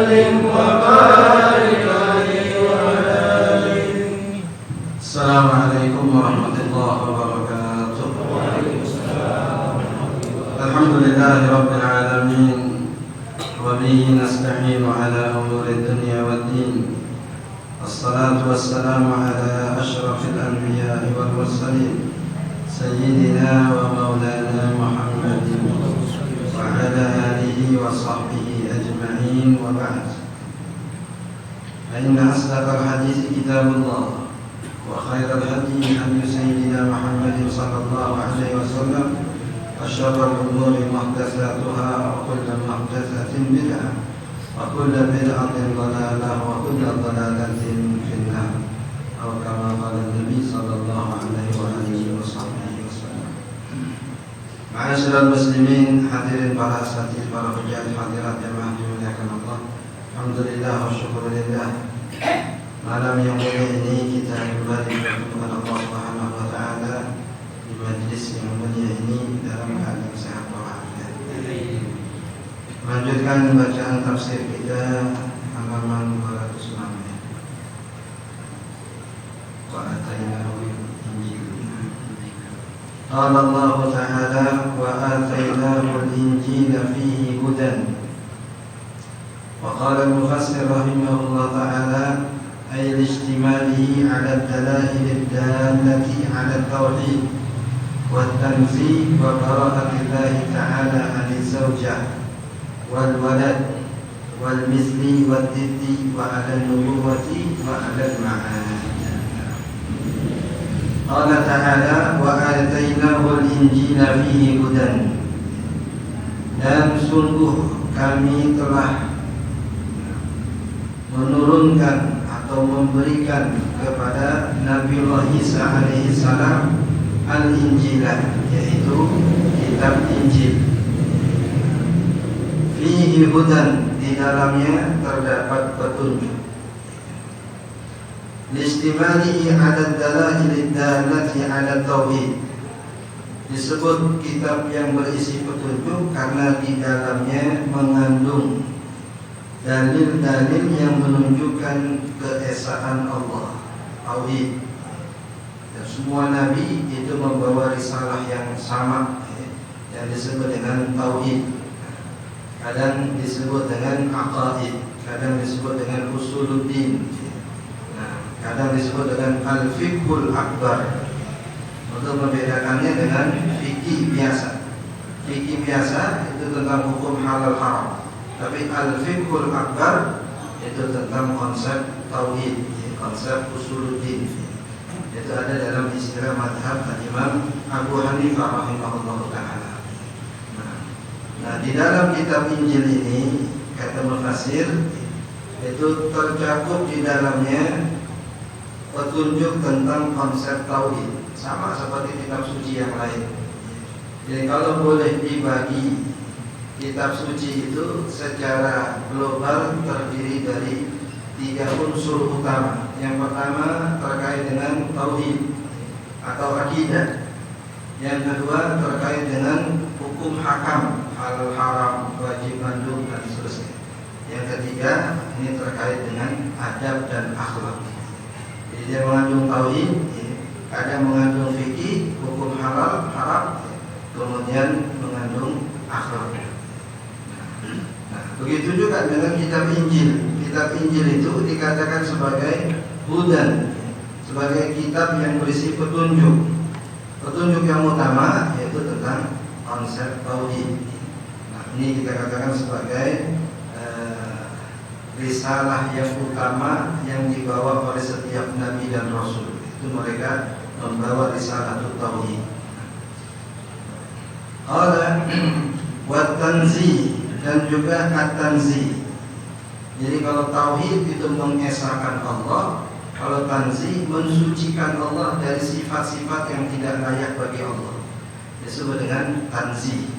وسلم وبارك عليه وعلى آله. السلام عليكم ورحمة الله وبركاته. وعليكم السلام ورحمة الله. الحمد لله رب العالمين وبه نستعين على أمور الدنيا والدين. الصلاة والسلام على أشرف الأنبياء والمرسلين سيدنا ومولانا محمد وعلى آله وصحبه أجمعين، وبعد، فإن أصدق الحديث كتاب الله، وخير الهدي هدي سيدنا محمد صلى الله عليه وسلم، وشر الأمور محدثاتها، وكل محدثة بدعة، وكل بدعة ضلالة، وكل ضلالة في النار، أو كما قال النبي صلى الله عليه وآله وصحبه وسلم. Ma'asyiral muslimin, hadirin para asatidz, para hujjah, hadirat jamaah dimuliakan Allah. Alhamdulillah wa syukurillah. Malam yang mulia ini kita kembali bertemu Allah Subhanahu wa taala di majlis yang mulia ini dalam keadaan sehat walafiat. Melanjutkan bacaan tafsir kita halaman 206. Wa atainahu Injil. Qala Allah Ta'ala wa atainahu al-Injila fihi hudan. Wa qala al-mufassir rahimahullah ta'ala أي لاشتماله على الدلائل الدالة على التوحيد والتنزيه وبراءة الله تعالى عن الزوجة والولد والمثل والضد وعلى النبوة وعلى المعاد. قال تعالى وآتيناه الإنجيل فيه هدى. Dan sungguh kami telah menurunkan atau memberikan kepada Nabiullah Isa alaihi salam al-Injilah, yaitu kitab Injil. Fihi hudan, di dalamnya terdapat petunjuk. Listimalihi ala dalail dallati ala tauhid. Disebut kitab yang berisi petunjuk karena di dalamnya mengandung dalil-dalil yang menunjukkan keesaan Allah, tauhid. Dan semua nabi itu membawa risalah yang sama, yang disebut dengan tauhid. Kadang disebut dengan aqaid, kadang disebut dengan usuluddin, kadang disebut dengan al-fiqhul akbar. Untuk membedakannya dengan fikih biasa. Fikih biasa itu tentang hukum halal haram, tapi al-fiqhul akbar itu tentang konsep tauhid, konsep usuluddin. Itu ada dalam istilah madhab Imam Abu Hanifah rahimahullah ta'ala. Nah, di dalam kitab Injil ini, kata mufassir, itu tercakup di dalamnya petunjuk tentang konsep tauhid, sama seperti kitab suci yang lain. Jadi kalau boleh dibagi, kitab suci itu secara global terdiri dari 3 unsur utama. Yang pertama terkait dengan tauhid atau akidah. Yang kedua terkait dengan hukum hakam, halal haram, wajib mandub, dan seterusnya. Yang ketiga ini terkait dengan adab dan akhlak. Jadi dia mengandung tauhid, ada mengandung fikih, hukum halal haram, kemudian mengandung akhlak. Begitu juga dengan kitab Injil. Kitab Injil itu dikatakan sebagai hudan, sebagai kitab yang berisi petunjuk. Petunjuk yang utama yaitu tentang konsep tauhid. Nah, ini kita katakan sebagai risalah yang utama yang dibawa oleh setiap nabi dan rasul. Itu mereka membawa risalah tauhid. Qala wa tanzih, dan juga at-tanzih. Jadi kalau tauhid itu mengesahkan Allah, kalau tanzih mensucikan Allah dari sifat-sifat yang tidak layak bagi Allah. Disebut dengan tanzih.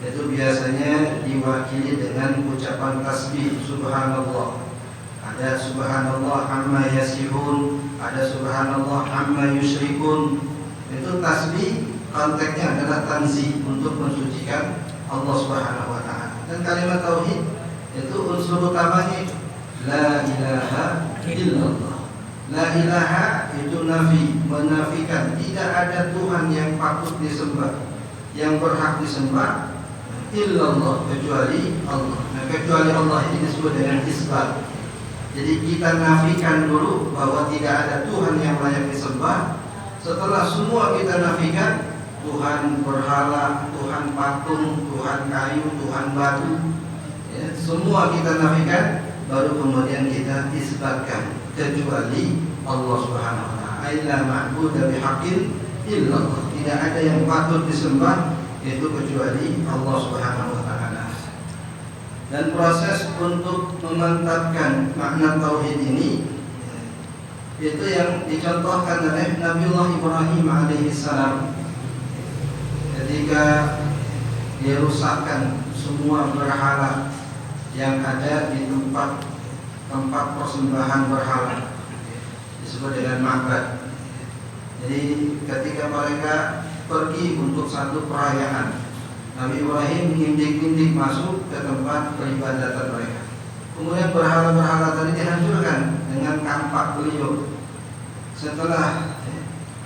Itu biasanya diwakili dengan ucapan tasbih, subhanallah. Ada subhanallah amma yasifun, ada subhanallah amma yusyrikun. Itu tasbih, konteksnya adalah tanzih, untuk mensucikan Allah Subhanahu wa taala. Dan kalimat tauhid Itu unsur utamanya la ilaha illallah. La ilaha itu nafi, menafikan tidak ada Tuhan yang patut disembah, yang berhak disembah illallah, kecuali Allah. Nah, kecuali Allah ini disebut dengan isbat. Jadi kita nafikan dulu bahwa tidak ada Tuhan yang layak disembah. Setelah semua kita nafikan, Tuhan berhala, Tuhan patung, Tuhan kayu, Tuhan batu, ya, semua kita nafikan, baru kemudian kita isbatkan kecuali Allah Subhanahu wa taala. La ma'budu bihaqqin illallah. Tidak ada yang patut disembah itu kecuali Allah Subhanahu wa taala. Dan proses untuk memantapkan makna tauhid ini itu yang dicontohkan oleh Nabiullah Ibrahim alaihissalam ketika dia rusakkan semua berhala yang ada di tempat persembahan berhala, disebut dengan ma'bad. Jadi ketika mereka pergi untuk satu perayaan, Nabi Ibrahim mengindik-indik masuk ke tempat peribadatan mereka. Kemudian berhala-berhala tadi dihancurkan dengan kampak beliau. Setelah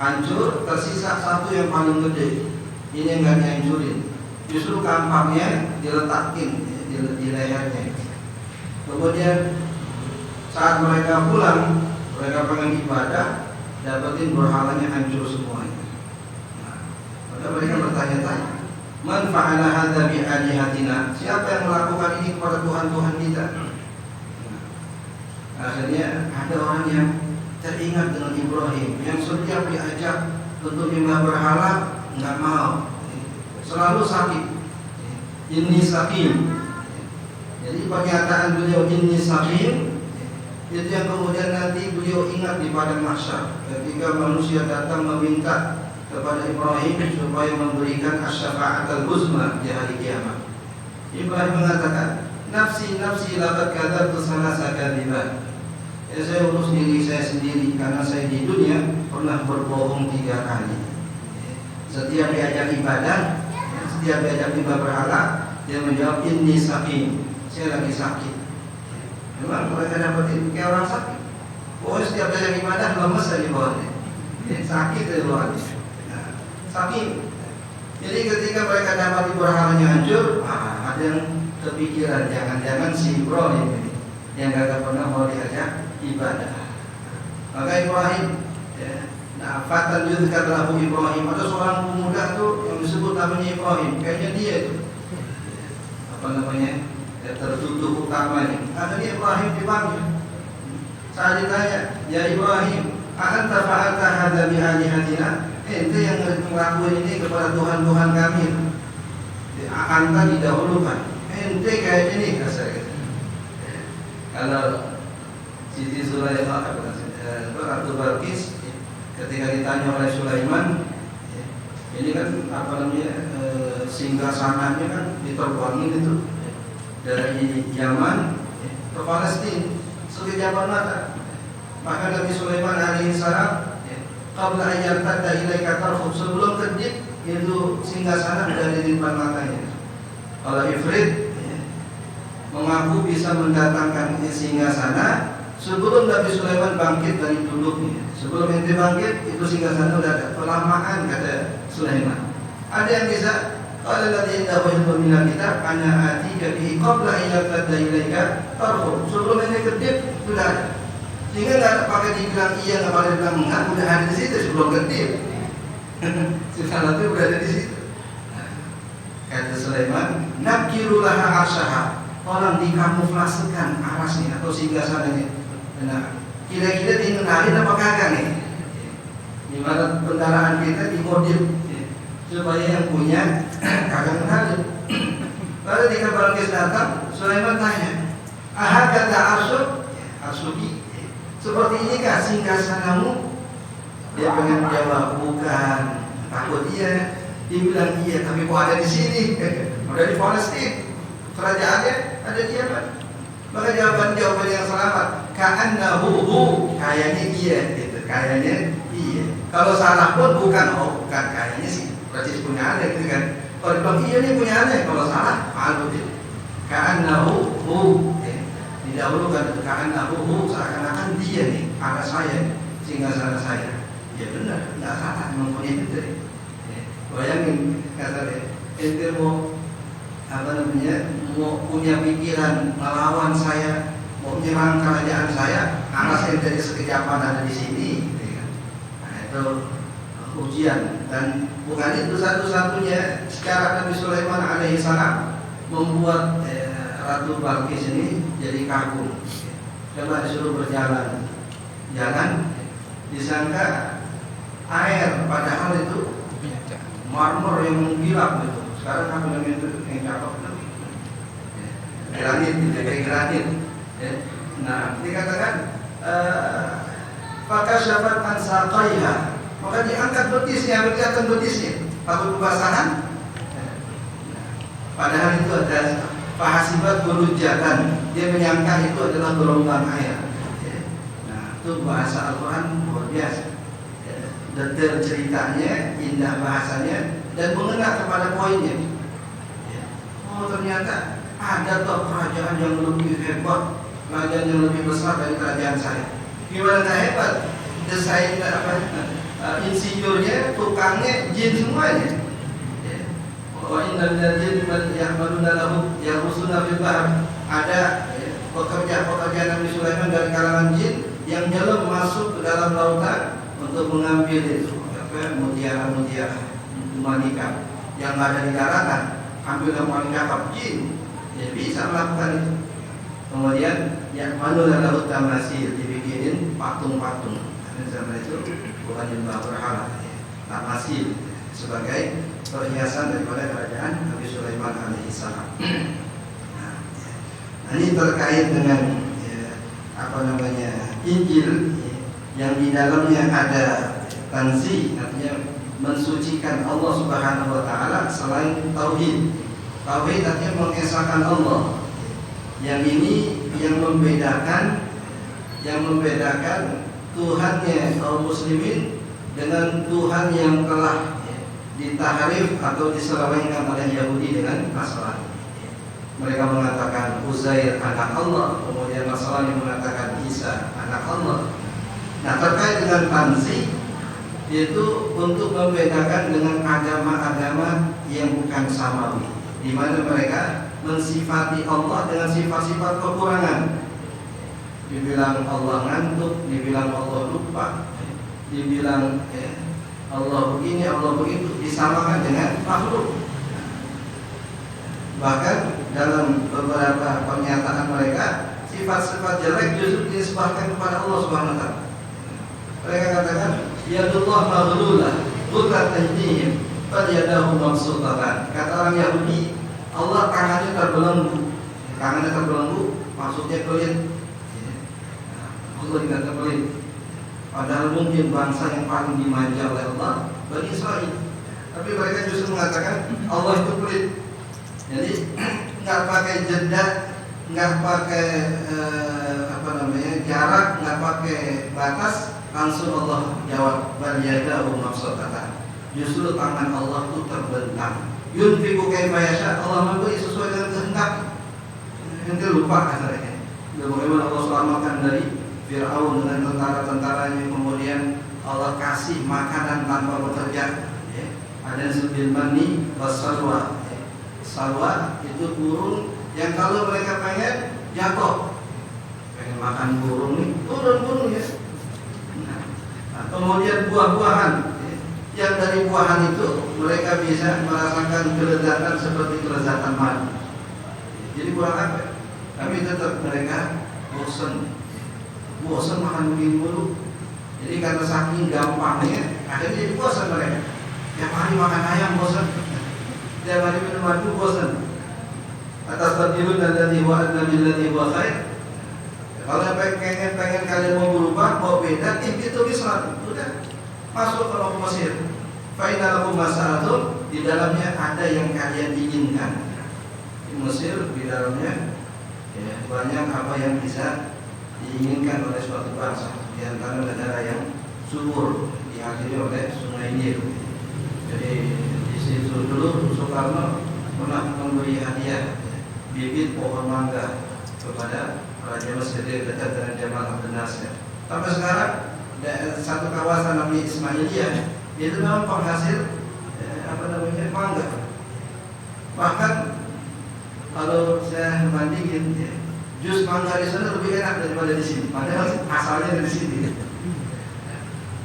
hancur, tersisa satu yang paling gede. Ini yang nggak dihancurin, justru kampaknya diletakin di lehernya. Kemudian saat mereka pulang, mereka pengen ibadah, dapetin berhalanya hancur semuanya. Maka mereka bertanya-tanya, man fa'ala hadza bi alihatina? Siapa yang melakukan ini kepada Tuhan-Tuhan kita? Akhirnya ada orang yang teringat dengan Ibrahim, yang setiap diajak untuk menyembah berhala nggak mau, selalu sakit. Inni sakim. Jadi pernyataan beliau inni sakim itu yang kemudian nanti beliau ingat di padang mahsyar ketika manusia datang meminta kepada Ibrahim supaya memberikan asy-syafa'at al-uzma di hari kiamat. Ibrahim mengatakan, nafsi nafsi laqad kadzabtu salasa kadzibat. Saya urus diri saya sendiri karena saya di dunia pernah berbohong 3 kali. Setiap diajak ibadah, setiap diajak ibadah berhala, dia menjawab inni sakim, saya lagi sakit. Memang mereka dapetin kayak orang sakit. Pokoknya setiap diajak ibadah lemes dari bawahnya, sakit dari bawahnya. Sakit. Jadi ketika mereka dapat berhalanya hancur, ada yang kepikiran jangan-jangan si Ibrahim ini yang gak pernah mau diajak ibadah. Maka Ibrahim, fatan yudhkar lahu Ibrahim, ada seorang pemuda tuh yang disebut namanya Ibrahim, kayaknya dia itu tertutup utamanya. Akhirnya Ibrahim dipanggil. Saat ditanya, ya Ibrahim, a'anta fa'alta hadza bi alihatina? Ente yang ngelakuin ini kepada Tuhan-Tuhan kami. A'anta didahulukan. Ente kayak ini kasar. Kalau Siti Sulaiman Ratu Balqis ketika ditanya oleh Sulaiman, ini kan singgasananya kan diterbangin itu dari Yaman ke Palestina sekejap mata. Maka Nabi Sulaiman alaihissalam qabla ayat tadda ilaika tarfud, sebelum kedip itu singgasana dari depan matanya. Kalau Ifrit mengaku bisa mendatangkan singgasana sebelum Nabi Sulaiman bangkit dari duduknya. Sebelum ente bangkit itu singgasana sudah ada. Kelamaan kata Sulaiman. Ada yang bisa qala alladzi indahu ilmun minal kitab ana atika bihi qabla ayat tadda ilaika tarfud. Sebelum ente kedip sudah ada. Sehingga nggak pakai dibilang iya, nggak pakai dibilang enggak, udah ada di situ sebelum kedip. Singgasana itu udah ada di situ. Kata Sulaiman, nakirulah arsyaha, orang dikamuflasekan arasnya atau singgasananya. Nah, kira-kira dikenalin apa kagak nih? Gimana kendaraan kita dimodif supaya yang punya kagak kenalin. Lalu ketika Balqis datang, Sulaiman tanya, ahakata arsuk? Arsuki, seperti ini kah singgasanamu? Dia pengen jawab bukan, takut iya. Dia bilang iya, tapi kok ada di sini? Ada di Palestina. Kerajaannya ada di Yaman. Maka jawaban yang selamat, ka'annahu, kayaknya iya, gitu. Kayaknya iya. Kalau salah pun bukan, bukan kayaknya sih. Berarti punya aneh, gitu kan? Kalau bilang iya nih punya aneh, kalau salah malu dia. Ka'annahu didahulukan ka'annahu, seakan-akan dia nih anak saya, singgasana saya. Ya benar, nggak salah, mempunyai itu. Bayangin kata ente mau mau punya pikiran melawan saya, mau menyerang kerajaan saya, anak saya dari sekejapan ada di sini. Nah, itu ujian, dan bukan itu satu-satunya secara Nabi Sulaiman alaihissalam membuat Ratu Balqis ini jadi kagum. Coba disuruh berjalan, disangka air, padahal itu marmer yang mengkilap gitu. Sekarang kami namanya itu yang cakep granit, kayak granit. Nah, dikatakan maka syafat ansaqaiha, maka diangkat betisnya, kelihatan betisnya, takut kebasahan. Padahal itu ada fahasibat burujatan, dia menyangka itu adalah gelombang air. Nah, itu bahasa Al-Quran luar biasa. Detail ceritanya, indah bahasanya, dan mengena kepada poinnya. Oh, ternyata ada toh kerajaan yang lebih hebat, kerajaan yang lebih besar dari kerajaan saya. Gimana hebat? Desain insinyurnya, tukangnya, jin semuanya. Wa innal ladzina ya'maluna lahu yarusuna fil bahr. Ada pekerja-pekerja Nabi Sulaiman dari kalangan jin yang jalan masuk ke dalam lautan untuk mengambil itu mutiara-mutiara Malika yang ada di daratan, ambil yang paling cakep, jin. Ya bisa melakukan itu. Kemudian yang manula lahu tamasil, dibikinin patung-patung. Karena zaman itu bukan nyembah berhala, tamasil sebagai perhiasan daripada kerajaan Nabi Sulaiman alaihissalam. Nah, ini terkait dengan Injil yang di dalamnya ada tanzih, artinya mensucikan Allah Subhanahu wa taala selain tauhid. Tauhid artinya mengesahkan Allah. Yang ini yang membedakan Tuhannya kaum muslimin dengan Tuhan yang telah ditahrif atau diselewengkan oleh Yahudi dengan Nasrani. Mereka mengatakan Uzair anak Allah, kemudian Nasrani mengatakan Isa anak Allah. Nah, terkait dengan tanzih, yaitu untuk membedakan dengan agama-agama yang bukan samawi, di mana mereka mensifati Allah dengan sifat-sifat kekurangan. Dibilang Allah ngantuk, dibilang Allah lupa, dibilang Allah begini, Allah begitu, disamakan dengan makhluk. Bahkan dalam beberapa pernyataan mereka, sifat-sifat jelek justru dinisbahkan kepada Allah Subhanahu wa taala. Mereka katakan, yadullah maghlulah, qudrat aydihim, qad yadahu mabsutatan. Kata orang Yahudi, Allah tangannya terbelenggu, maksudnya pelit. Allah dikata pelit. Padahal mungkin bangsa yang paling dimanja oleh Allah, Bani Israil. Tapi mereka justru mengatakan Allah itu pelit. Jadi nggak pakai jeda, nggak pakai jarak, nggak pakai batas, langsung Allah jawab bal yadahu mabsutatan. Justru tangan Allah itu terbentang. Yunfiqu kaifa yasha, Allah memberi sesuai dengan kehendak. Ente lupa katanya. Bagaimana Allah selamatkan dari Fir'aun dengan tentara-tentaranya, kemudian Allah kasih makanan tanpa bekerja. Ada sebil mani wasalwa. Salwa itu burung yang kalau mereka pengen jatuh, pengen makan burung nih, turun burung ya. Nah, kemudian buah-buahan, yang dari buahan itu mereka bisa merasakan kelezatan seperti kelezatan madu. Jadi buah apa? Tapi tetap mereka bosan makan begini mulu. Jadi karena saking gampangnya, akhirnya jadi bosan mereka. Tiap hari makan ayam bosan, tiap hari minum madu bosan. Atas tadirun alladhi wa adna billadhi wa khair. Kalau pengen kalian mau berubah, mau beda, itu bisa. Udah masuk ke Mesir. Fa'inna lakum mas'alatun, di dalamnya ada yang kalian inginkan. Di Mesir di dalamnya banyak apa yang bisa diinginkan oleh suatu bangsa. Di antara negara yang subur, dihadiri oleh Sungai Nil. Jadi di situ dulu Soekarno pernah memberi hadiah bibit pohon mangga kepada Raja Mesir dekat dengan Jamal Abdel Nasir. Sampai sekarang satu kawasan namanya Ismailiyah itu memang penghasil mangga. Bahkan kalau saya bandingin jus mangga di sana lebih enak daripada di sini. Padahal asalnya dari sini.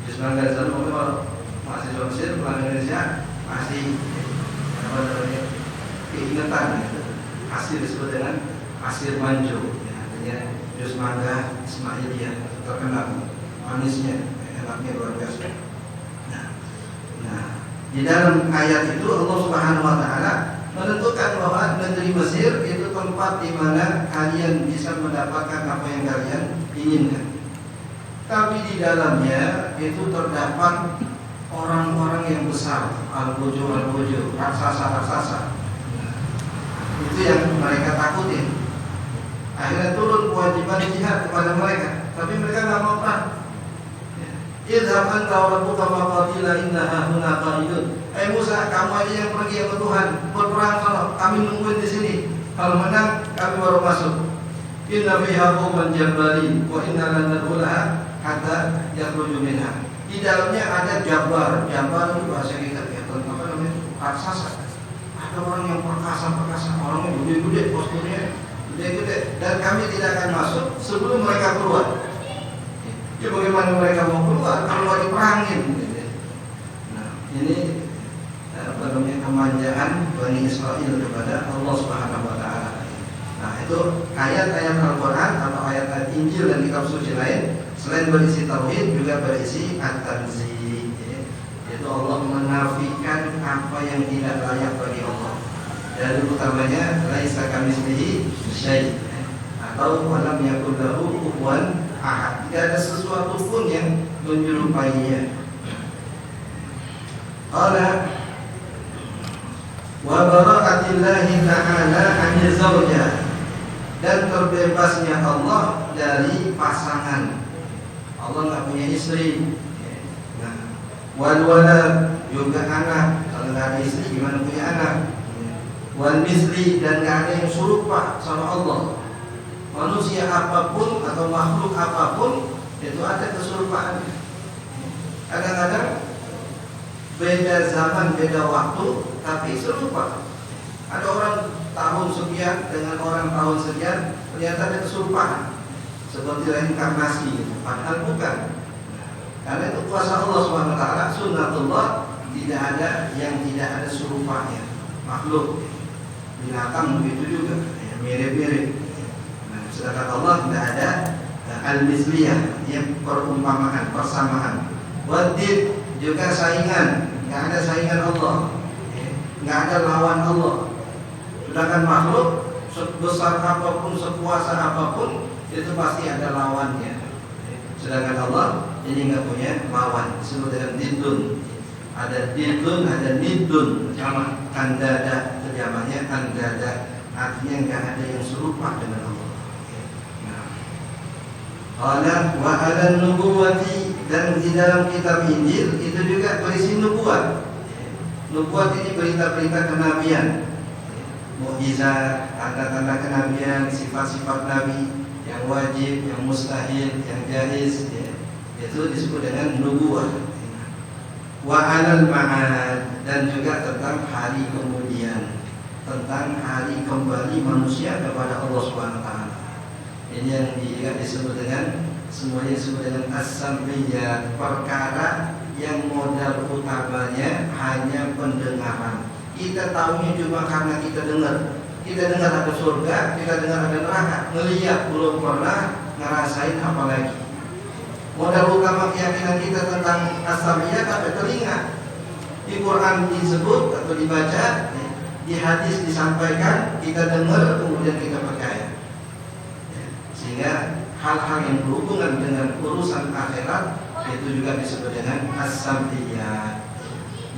Jus mangga di sana kalau mahasiswa Mesir pulang Indonesia masih keingatan hasil disebut dengan hasil manjo, artinya jus mangga Ismailiyah terkenal manisnya, enaknya luar biasa. Nah, di dalam ayat itu Allah Subhanahu Wa Taala menentukan bahwa negeri Mesir itu tempat di mana kalian bisa mendapatkan apa yang kalian inginkan. Tapi di dalamnya itu terdapat orang-orang yang besar, al-bojo, raksasa. Itu yang mereka takutin. Akhirnya turun kewajiban jihad kepada mereka, tapi mereka nggak mau perang. Idhab anta wa rabbuka faqatila inna hahuna qa'idun. Musa, kamu aja yang pergi ke Tuhan, berperang sana. Kami nungguin di sini. Kalau menang, kami baru masuk. Inna fiha qauman jabbarin wa inna lan nadkhulaha hatta yakhruju minha. Di dalamnya ada Jabbar itu bahasa kita apa namanya? Raksasa. Ada orang yang perkasa, orangnya gede-gede, posturnya gede-gede, dan kami tidak akan masuk sebelum mereka keluar. Ya bagaimana mereka mau keluar kalau diperangin? Nah, ini kemanjaan Bani Israel kepada Allah Subhanahu Wa Taala. Nah, itu ayat-ayat Al-Quran atau ayat-ayat Injil dan kitab suci lain selain berisi tauhid juga berisi at-tanzih. Yaitu Allah menafikan apa yang tidak layak bagi Allah. Dan utamanya laisa kamitslihi syai' atau walam yakul lahu kufuwan ahad. Tidak ada sesuatu pun yang menyerupainya. Qala wa bara'atillahi ta'ala 'anil zawjah, dan terbebasnya Allah dari pasangan. Allah nggak punya istri. Nah, wal walad juga anak. Kalau nggak ada istri gimana punya anak? Wal misli, dan nggak ada yang serupa sama Allah. Manusia apapun atau makhluk apapun itu ada keserupaannya. Kadang-kadang beda zaman, beda waktu, tapi serupa. Ada orang tahun sekian dengan orang tahun sekian, ternyata ada keserupaan, seperti reinkarnasi gitu. Padahal bukan. Karena itu kuasa Allah SWT, sunnatullah, tidak ada yang tidak ada serupanya. Makhluk, binatang begitu juga, mirip-mirip. Nah, sedangkan Allah tidak ada al-misliyah, yang perumpamaan, persamaan. Wadid juga saingan, nggak ada saingan Allah, nggak ada lawan Allah. Sedangkan makhluk sebesar apapun, sekuasa apapun, itu pasti ada lawannya. Sedangkan Allah ini nggak punya lawan. Disebut dengan didun. Ada didun, ada nidun. Sama andada, terjemahnya andada. Artinya nggak ada yang serupa dengan Allah. Qala wa 'alan nubuwati, dan di dalam kitab Injil itu juga berisi nubuat. Nubuat ini berita-berita kenabian, mukjizat, tanda-tanda kenabian, sifat-sifat nabi yang wajib, yang mustahil, yang jaiz, itu disebut dengan nubuwah. Wa 'alal ma'ad, dan juga tentang hari kemudian, tentang hari kembali manusia kepada Allah Subhanahu wa taala. Ini yang juga disebut dengan, semuanya disebut dengan as-sam'iyat, perkara yang modal utamanya hanya pendengaran. Kita tahunya cuma karena kita dengar. Kita dengar ada surga, kita dengar ada neraka. Melihat belum pernah, ngerasain apa lagi. Modal utama keyakinan kita tentang as-sam'iyat apa? Telinga. Di Quran disebut atau dibaca, di hadis disampaikan, kita dengar kemudian kita percaya. Sehingga hal-hal yang berhubungan dengan urusan akhirat itu juga disebut dengan as-sam'iyat.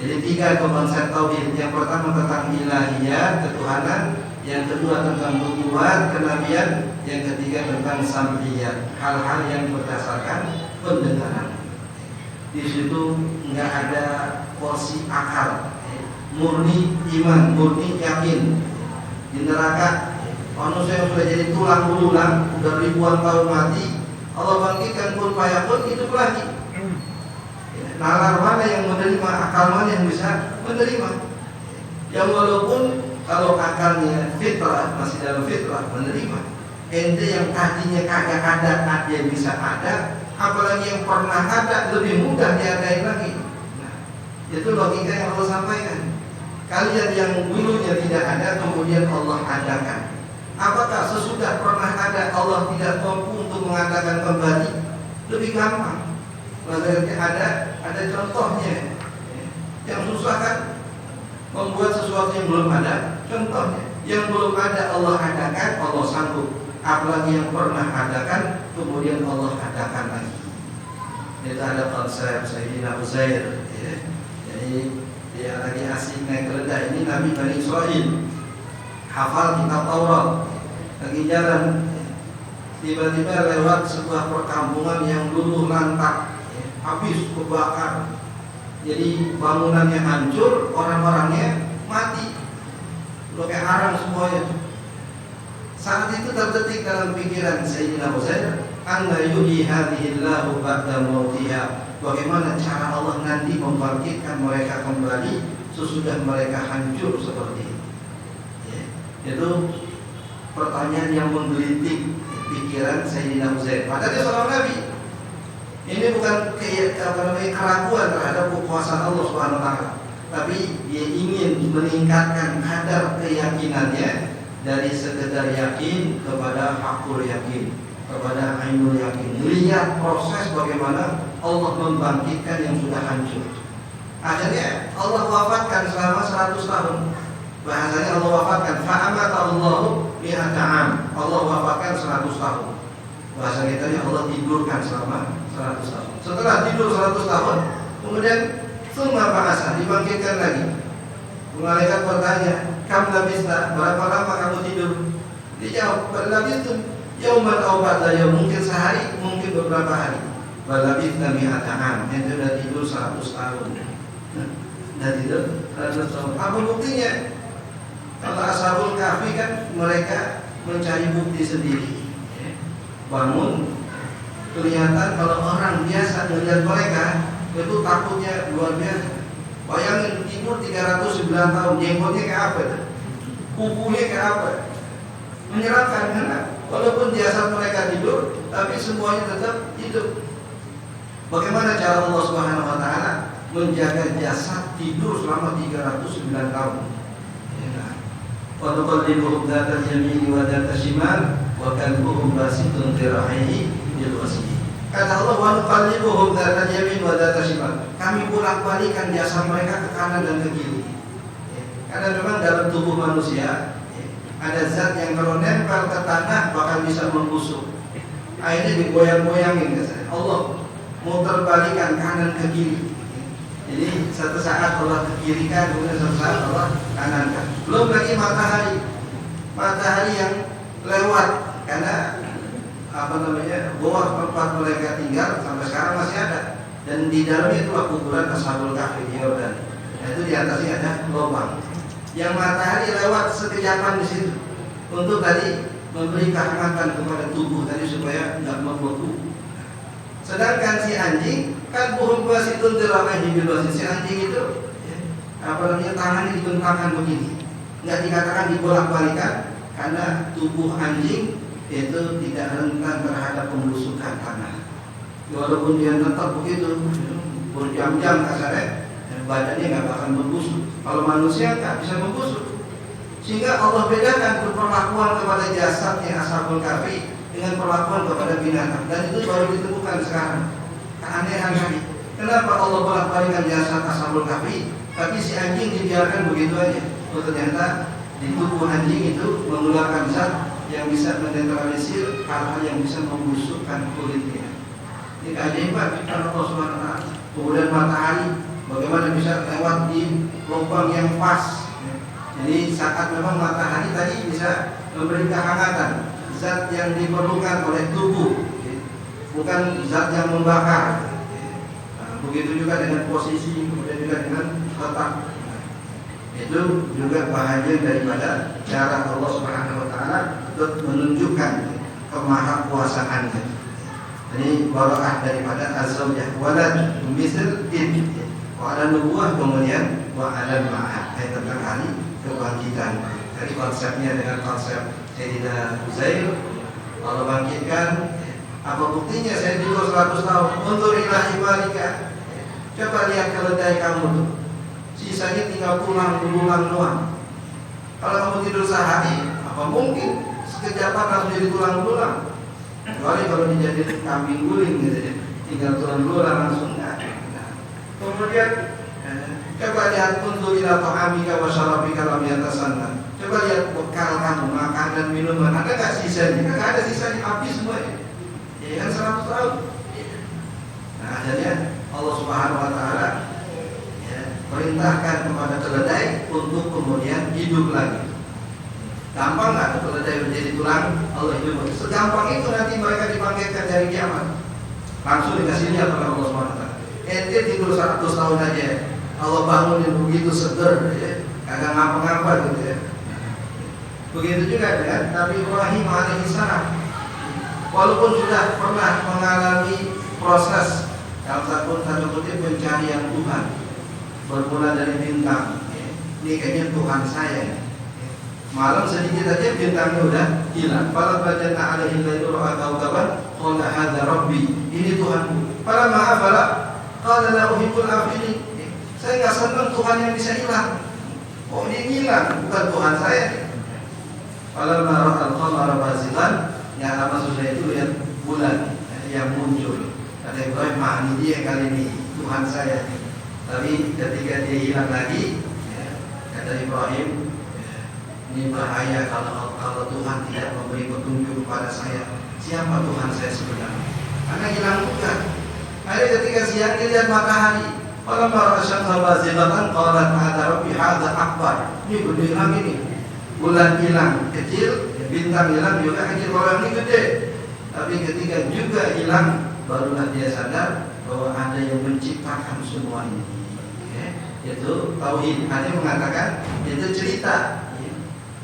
Jadi 3 konsep tauhid. Yang pertama tentang ilahiyat, ketuhanan, yang kedua tentang nubuwat, kenabian, yang ketiga tentang sam'iyat, hal-hal yang berdasarkan pendengaran. Di situ nggak ada porsi akal, murni iman, murni yakin. Di neraka Manusia yang sudah jadi tulang belulang, sudah ribuan tahun mati, Allah bangkitkan kun fayakun, hidup lagi. Nalar mana yang menerima, akal mana yang bisa menerima? Yang walaupun kalau akalnya fitrah, masih dalam fitrah menerima. Ente yang tadinya kagak ada yang bisa ada, apalagi yang pernah ada lebih mudah diadain lagi. Nah, itu logika yang Allah sampaikan. Kalian yang dulunya tidak ada kemudian Allah adakan. Apakah sesudah pernah ada Allah tidak mampu untuk mengadakan kembali? Lebih gampang. Maksudnya ada contohnya. Yang susah kan membuat sesuatu yang belum ada. Contohnya, yang belum ada Allah adakan, Allah sanggup. Apalagi yang pernah adakan, kemudian Allah adakan lagi. Itu ada konsep Sayyidina Uzair, ya. Jadi dia lagi asik naik keledai, ini Nabi Bani Israel, hafal kitab Taurat, lagi jalan, tiba-tiba lewat sebuah perkampungan yang luluh lantak, ya, habis kebakar. Jadi bangunannya hancur, orang-orangnya mati, udah kayak arang semuanya. Saat itu terdetik dalam pikiran Sayyidina Uzair, anna yuhyi hadhillahu ba'da mautiha. Bagaimana cara Allah nanti membangkitkan mereka kembali sesudah mereka hancur seperti ini? Ya, itu pertanyaan yang menggelitik pikiran Sayyidina Uzair. Padahal dia seorang Nabi. Ini bukan keraguan terhadap kekuasaan Allah Subhanahu wa taala, tapi dia ingin meningkatkan kadar keyakinannya dari sekedar yakin kepada hakul yakin, kepada ainul yakin. Lihat proses bagaimana Allah membangkitkan yang sudah hancur. Akhirnya Allah wafatkan selama 100 tahun. Bahasanya Allah wafatkan fa'amatallahu mi'ata 'am. Allah wafatkan 100 tahun. Bahasa kitanya Allah tidurkan selama 100 tahun. Setelah tidur 100 tahun, kemudian tsumma ba'asa, dibangkitkan lagi. Malaikat bertanya, "Kam labista? Berapa lama kamu tidur?" Dijawab, "Labistum yauman aw ba'da yaum." Mungkin sehari, mungkin beberapa hari. Labista mi'ata 'am. Itu sudah tidur 100 tahun. Sudah tidur 100 tahun. Apa buktinya? Kalau Ashabul Kahfi kan mereka mencari bukti sendiri. Bangun, kelihatan kalau orang biasa melihat mereka itu takutnya luar biasa. Bayangin tidur 309 tahun, jenggotnya kayak apa? Kukunya kayak apa? Menyeramkan, karena walaupun jasad mereka tidur, tapi semuanya tetap hidup. Bagaimana cara Allah Subhanahu wa taala menjaga jasad tidur selama 309 tahun? Wa nuqallibuhum dzatal yamini wa dzatal shimal wa kalbuhum basitun dhira'ihi bil wasil. Kata Allah, wa nuqallibuhum dzatal yamin wa dzatal shimal. Kami bolak-balikan jasad mereka ke kanan dan ke kiri. Karena memang dalam tubuh manusia ada zat yang kalau nempel ke tanah bakal bisa membusuk. Akhirnya digoyang-goyangin katanya. Allah muter balikan kanan ke kiri. Jadi satu saat Allah ke kiri kan, kemudian satu saat Allah kanan kan. Belum lagi matahari yang lewat, karena bawah tempat mereka tinggal sampai sekarang masih ada, dan di dalamnya itulah kuburan Ashabul Kahfi di Yordan. Nah, itu di atasnya ada lubang. Yang matahari lewat sekejapan di situ untuk tadi memberi kehangatan kepada tubuh tadi supaya tidak membeku. Sedangkan si anjing kan buhum basitun dhira'ihi bil wasil. Si anjing itu tangannya dibentangkan begini, nggak dikatakan dibolak-balikan, karena tubuh anjing itu tidak rentan terhadap pembusukan tanah. Walaupun dia tetap begitu berjam-jam kasarnya, badannya nggak bakal membusuk. Kalau manusia nggak bisa membusuk. Sehingga Allah bedakan perlakuan kepada jasadnya Ashabul Kahfi dengan perlakuan kepada binatang, dan itu baru ditemukan sekarang. Keanehan tadi. Kenapa Allah bolak-balikan jasad Ashabul Kahfi, tapi si anjing dibiarkan begitu aja? Oh, ternyata di tubuh anjing itu mengeluarkan zat yang bisa menetralisir hal-hal yang bisa membusukkan kulitnya. Ini keajaiban Allah Subhanahu wa taala. Kemudian matahari bagaimana bisa lewat di lubang yang pas. Jadi saat memang matahari tadi bisa memberi kehangatan, zat yang diperlukan oleh tubuh, bukan zat yang membakar. Begitu juga dengan posisi, kemudian juga dengan letak. Itu juga bahagian daripada cara Allah Subhanahu wa taala menunjukkan kemahakuasaannya. Ini barokah daripada az-zaujah walad misal in wa ala nubuwah kemudian wa ala ma'ad tentang hari kebangkitan. Dari konsepnya dengan konsep Sayyidina Uzair, Allah bangkitkan. Apa buktinya saya tidur 100 tahun? Undur ila ibalika. Coba lihat keledai kamu tuh, sisanya tinggal tulang doang. Kalau kamu tidur sehari, apa mungkin sekejapan harus jadi tulang-tulang? Kecuali kalau dijadikan kambing guling gitu ya, tinggal tulang-tulang langsung enggak. Kemudian coba lihat undur ila ta'amika wa syarabika lam yatasanna. Coba lihat bekal kamu, makanan, minuman, ada nggak sisanya? Kan ada sisanya, habis semua ya. Ya kan 100 tahun. Nah akhirnya Allah Subhanahu Wa Taala perintahkan kepada keledai untuk kemudian hidup lagi. Gampang nggak keledai menjadi tulang? Allah hidup. Segampang itu nanti mereka dibangkitkan dari kiamat. Langsung dikasih lihat oleh Allah Subhanahu Wa Taala. Ente tidur 100 tahun aja, Allah bangunin begitu seger, ya, kagak ngapa-ngapa gitu ya. Begitu juga dengan Nabi Ibrahim alaihissalam. Walaupun sudah pernah mengalami proses dalam tanda kutip pencarian Tuhan, bermula dari bintang, ini kayaknya Tuhan saya. Malam sedikit aja bintangnya udah hilang. Fala bajana alaihi lailu ra'au kaban qala hadza rabbi, ini Tuhanku. Fala ma'afala qala la uhibbul afilin. Saya enggak senang Tuhan yang bisa hilang. Oh ini hilang, bukan Tuhan saya. Fala mara'al qamara bazilan, yang maksud saya itu lihat bulan yang muncul. Kata Ibrahim, ini dia kali ini Tuhan saya. Tapi ketika dia hilang lagi, kata Ibrahim, ini bahaya kalau Tuhan tidak memberi petunjuk kepada saya. Siapa Tuhan saya sebenarnya? Karena hilang juga. Ada ketika siang dia lihat matahari. Kalau marah syamsa bazigatan qalat hadza rabbi hadza akbar. Ini gede lagi nih. Bulan hilang kecil, bintang hilang juga kecil. Kalau ini gede. Tapi ketika juga hilang, barulah dia sadar bahwa ada yang menciptakan semua ini. Itu tauhid. Ada yang mengatakan itu cerita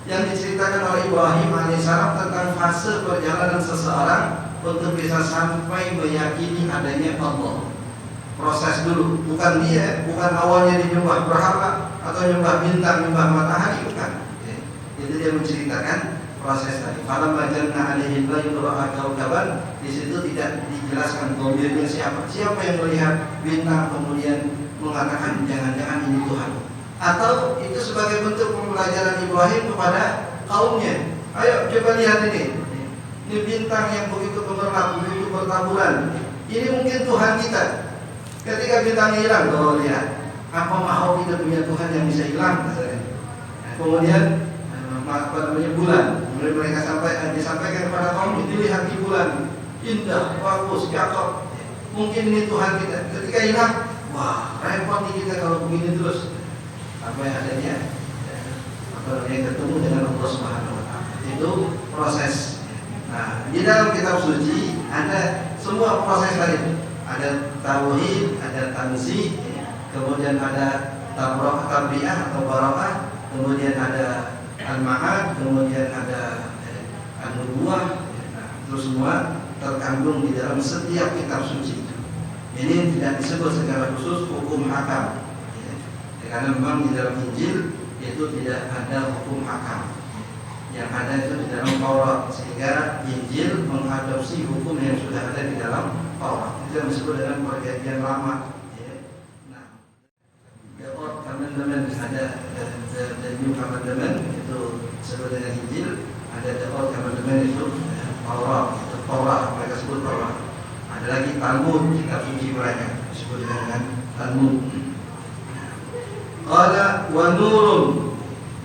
yang diceritakan oleh Ibrahim alaihissalam tentang fase perjalanan seseorang untuk bisa sampai meyakini adanya Allah. Proses dulu, bukan dia, bukan awalnya di nyembah berhala atau nyembah bintang, nyembah matahari, bukan. Itu dia menceritakan proses tadi. Falam bajanna alaihi lailu ra'a kaukaban, di situ tidak dijelaskan dhamirnya siapa. Siapa yang melihat bintang kemudian mengatakan jangan-jangan ini Tuhan. Atau itu sebagai bentuk pembelajaran Ibrahim kepada kaumnya. Ayo coba lihat ini. Ini bintang yang begitu gemerlap, begitu bertaburan. Ini mungkin Tuhan kita. Ketika bintang hilang, tuh lihat. Apa mau kita punya Tuhan yang bisa hilang? Kemudian bulan. Kemudian mereka disampaikan kepada kaum itu, lihat di bulan. Indah, bagus, cakep. Mungkin ini Tuhan kita. Ketika hilang, wah repot nih kita kalau begini terus. Apa yang adanya yang ketemu dengan Allah Subhanahu Wa Taala. Itu proses. Nah, di dalam kitab suci ada semua proses tadi. Ada tauhid, ada tanzih, kemudian ada tabriyah atau barakah, kemudian ada al-ma'ad, kemudian ada an-nubuwah. Terus semua terkandung di dalam setiap kitab suci. Ini tidak disebut secara khusus hukum hakam. Karena memang di dalam Injil itu tidak ada hukum hakam. Yang ada itu di dalam Taurat, sehingga Injil mengadopsi hukum yang sudah ada di dalam Taurat. Itu yang disebut dengan perjanjian lama. Nah, the Old Commandment ada the New Commandment itu disebut dengan Injil. Ada the Old Commandment itu Taurat mereka sebut Taurat. Ada lagi Talmud, kitab suci mereka disebut dengan Talmud. Qala wa nurun.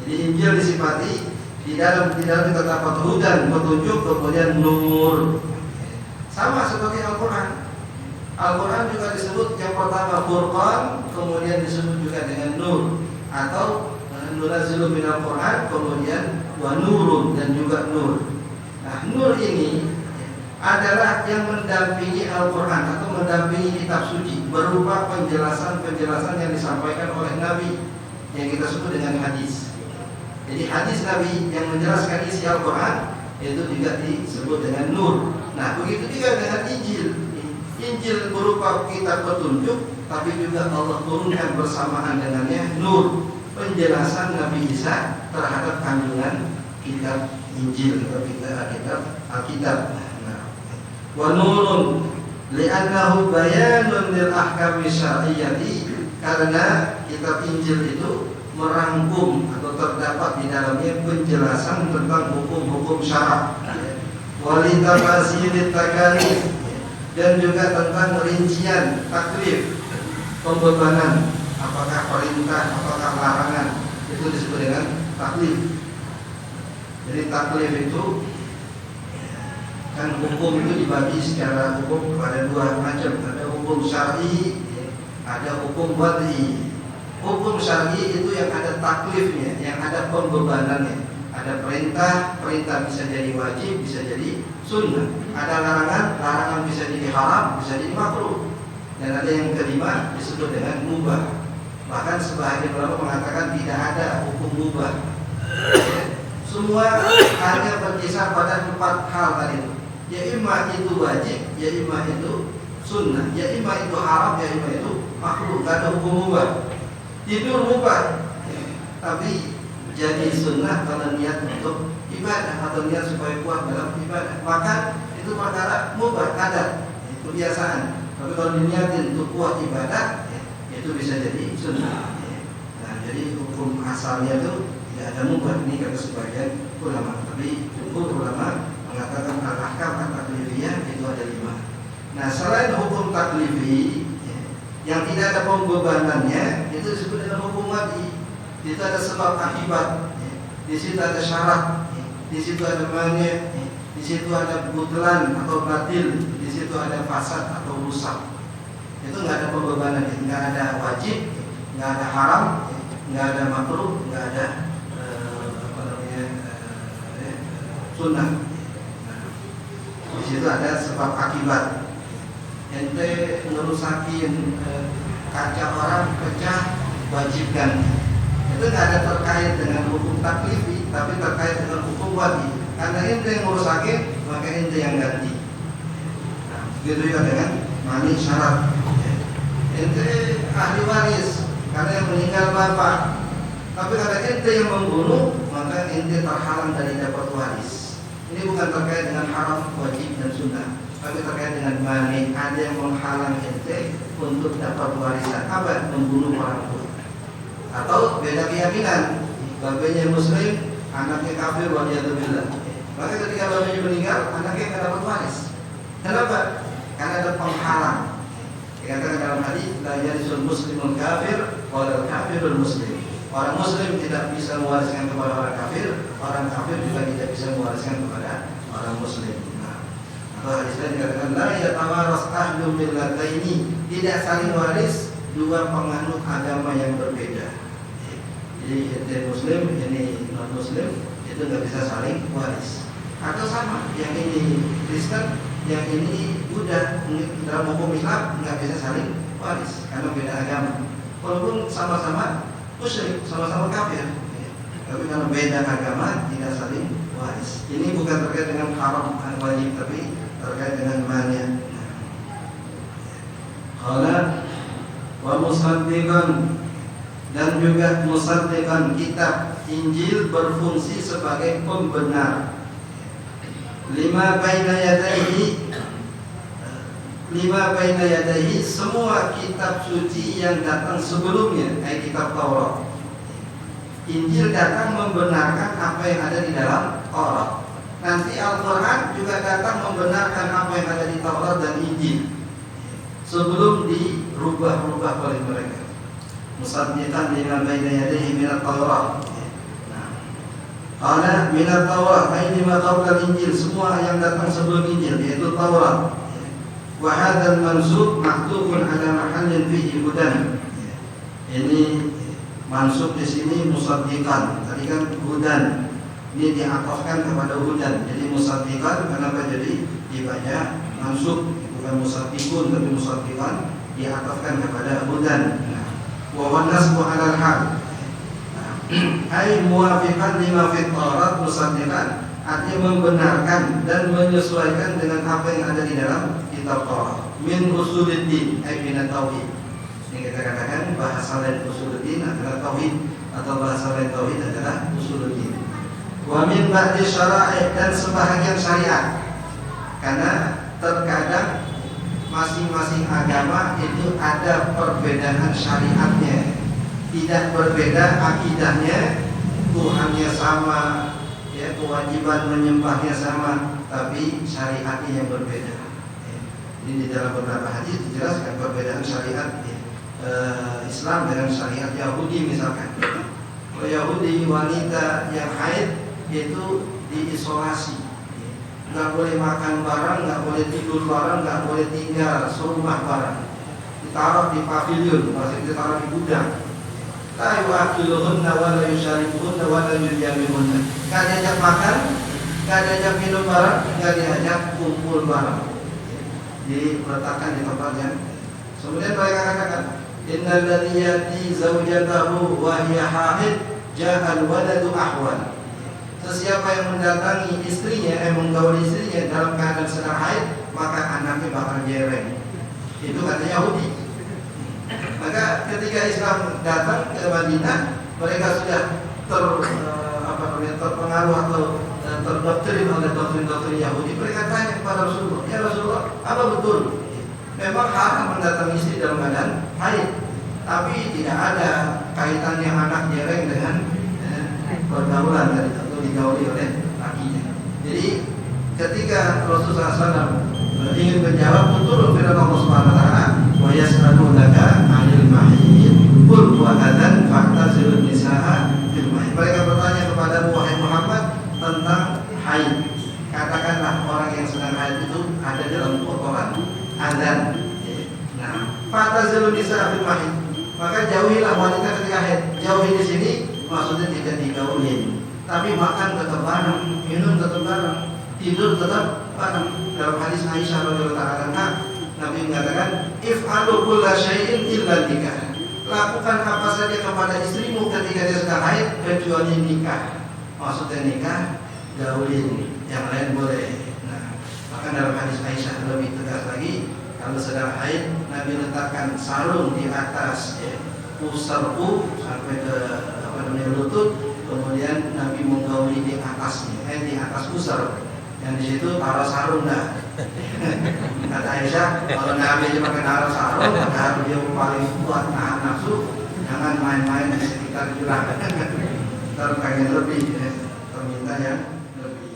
Jadi Injil disifati di dalam terdapat hudan, petunjuk, kemudian nur. Sama seperti Al-Qur'an. Al-Qur'an juga disebut yang pertama Furqan, kemudian disebut juga dengan nur, atau nunazzilu minal Qur'an, kemudian wa nurun, dan juga nur. Nah, nur ini adalah yang mendampingi Al-Quran atau mendampingi kitab suci berupa penjelasan-penjelasan yang disampaikan oleh Nabi yang kita sebut dengan hadis. Jadi hadis Nabi yang menjelaskan isi Al-Quran itu juga disebut dengan nur. Nah, begitu juga dengan Injil. Injil berupa kitab petunjuk, tapi juga Allah turunkan bersamaan dengannya nur, penjelasan Nabi Isa terhadap kandungan kitab Injil atau kitab Alkitab. Wa nurun li'annahu bayanun lil ahkami syar'iyyati, karena kitab Injil itu merangkum atau terdapat di dalamnya penjelasan tentang hukum-hukum syara', walitafasilit takalif, dan juga tentang rincian taklif, pembebanan, apakah perintah, apakah larangan, itu disebut dengan taklif. Jadi taklif itu kan hukum itu dibagi secara hukum kepada dua macam, ada hukum syar'i, ada hukum wad'i. Hukum syar'i itu yang ada taklifnya, yang ada pembebanannya. Ada perintah, perintah bisa jadi wajib, bisa jadi sunnah. Ada larangan, larangan bisa jadi haram, bisa jadi makruh. Dan ada yang kelima disebut dengan mubah. Bahkan sebagian ulama mengatakan tidak ada hukum mubah. Semua hanya berkisar pada 4 hal tadi itu. Ya imma itu wajib, ya imma itu sunnah, ya imma itu haram, ya imma itu makruh. Tidak ada hukum mubah. Tidur mubah, tapi jadi sunnah kalau niat untuk ibadah atau niat supaya kuat dalam ibadah. Maka itu perkara mubah, adat, kebiasaan. Tapi kalau diniatin untuk kuat ibadah, itu bisa jadi sunnah. Nah, jadi hukum asalnya itu tidak ada mubah. Ini kata sebagian ulama. Tapi jumhur ulama mengatakan al-ahkam at-taklifiyah itu ada 5. Nah, selain hukum taklifi yang tidak ada pembebanannya, itu disebut dengan hukum wad'i. Itu ada sebab akibat, di situ ada syarat, di situ ada mani, di situ ada butlan atau batil, di situ ada fasad atau rusak. Itu nggak ada pembebanan, nggak ada wajib, nggak ada haram, nggak ada makruh, nggak ada sunnah. Di situ ada sebab akibat. Ente ngerusakin kaca orang pecah, wajibkan. Itu nggak ada terkait dengan hukum taklifi, tapi terkait dengan hukum wad'i. Karena ente yang ngerusakin, maka ente yang ganti. Nah, begitu juga dengan mani syarat. Ente ahli waris, karena yang meninggal bapak. Tapi karena ente yang membunuh, maka ente terhalang dari dapat waris. Ini bukan terkait dengan haram, wajib dan sunnah, tapi terkait dengan mani. Ada yang menghalang ente untuk dapat warisan. Apa? Membunuh orang tua. Atau beda keyakinan, bapaknya muslim, anaknya kafir, waliyadzubillah. Maka ketika bapaknya meninggal, anaknya tidak dapat waris. Kenapa? Karena ada penghalang. Dikatakan dalam hadis, la yarisul muslimul kafir walal kafirul muslim. Orang muslim tidak bisa mewariskan kepada orang kafir juga tidak bisa mewariskan kepada orang muslim. Nah, atau hadis lain dikatakan, la yatawaras ahlu millataini, tidak saling waris dua penganut agama yang berbeda. Jadi ente muslim, ini non muslim, itu nggak bisa saling waris. Atau sama, yang ini Kristen, yang ini Buddha, dalam hukum Islam nggak bisa saling waris karena beda agama. Walaupun sama-sama musyrik, sama-sama kafir, tapi karena beda agama tidak saling waris. Ini bukan terkait dengan haram dan wajib, tapi terkait dengan mania. Qala wa musaddiqan, dan juga musaddiqan, kitab Injil berfungsi sebagai pembenar. Lima baina yadaihi, semua kitab suci yang datang sebelumnya, kitab Taurat. Injil datang membenarkan apa yang ada di dalam Taurat. Nanti Al-Quran juga datang membenarkan apa yang ada di Taurat dan Injil sebelum dirubah-rubah oleh mereka. Musaddiqan lima baina yadayhi min at-Taurat. Qala min at-Taurat, ay lima qabla Injil, semua yang datang sebelum Injil yaitu Taurat. Wa hadzal mansub maktubun ala mahallin fihi hudan. Ini mansub di sini musaddiqan. Tadi kan hudan. Ini diatofkan kepada hudan. Jadi musaddiqan kenapa jadi dibaca mansub, bukan musaddiqun tapi musaddiqan, diatofkan kepada hudan. Wa nasbu 'ala al-hal. Ai muwafiqan lima fi Taurat musaddiqan, artinya membenarkan dan menyesuaikan dengan apa yang ada di dalam kitab Taurat. Min usuluddin, ay min tauhid. Ini kita katakan bahasa lain usuluddin adalah tauhid, atau bahasa lain tauhid adalah usuluddin. Wa min ba'di syara'i, dan sebahagian syariat. Karena terkadang masing-masing agama itu ada perbedaan syariatnya, tidak berbeda akidahnya, Tuhannya sama, ya, kewajiban menyembahnya sama, tapi syariatnya yang berbeda. Ini di dalam beberapa hadis dijelaskan perbedaan syariat Islam dengan syariat Yahudi misalkan. Kalau Yahudi wanita yang haid itu diisolasi, nggak boleh makan bareng, nggak boleh tidur bareng, nggak boleh tinggal serumah bareng, ditaruh di pavilion, maksudnya ditaruh di gudang. La yu'akiluhunna wa la yusyaribuhunna wa la yujamirunna. Nggak diajak makan, nggak diajak minum bareng, nggak diajak kumpul bareng. Diletakkan di tempat yang. Kemudian mereka katakan, innal ladzi yati zaujatahu wa hiya haid ja'al waladu ahwan. Sesiapa yang mendatangi istrinya, menggauli istrinya dalam keadaan sedang haid, maka anaknya bakal jereng. Itu kata Yahudi. Maka ketika Islam datang ke Madinah, mereka sudah terpengaruh atau terdoktrin oleh doktrin-doktrin Yahudi. Mereka tanya kepada Rasulullah, ya Rasulullah, apa betul memang haram mendatangi istri dalam keadaan haid, tapi tidak ada kaitannya anak jereng dengan pergaulan dari digauli oleh lakinya. Jadi ketika Rasulullah SAW ingin menjawab, turun firman Allah Subhanahu wa taala, wa yas'alunaka 'anil mahid qul huwa adzan fa'tazilun nisaa fil mahid. Mereka bertanya kepada wahai Muhammad tentang haid. Katakanlah orang yang sedang haid itu ada dalam kotoran, adzan. Nah, fa'tazilun nisaa fil mahid. Maka jauhilah wanita ketika haid. Jauhi di sini maksudnya tidak digaulin, tapi makan tetap bareng, minum tetap bareng, tidur tetap bareng. Dalam hadis Aisyah radhiyallahu anha, Nabi mengatakan, if'alu kulla syai'in illa nikah. Lakukan apa saja kepada istrimu ketika dia sedang haid kecuali nikah. Maksudnya nikah, gaulin, yang lain boleh. Nah, maka dalam hadis Aisyah lebih tegas lagi, kalau sedang haid Nabi letakkan sarung di atas pusarku sampai ke lutut, kemudian Nabi menggauli di atasnya, di atas pusar, yang di situ taruh sarung dah. Kata Aisyah, kalau Nabi cuma taruh sarung, maka dia paling kuat nahan nafsu, jangan main-main di sekitar jurang. Ntar pengen lebih, terminta yang lebih.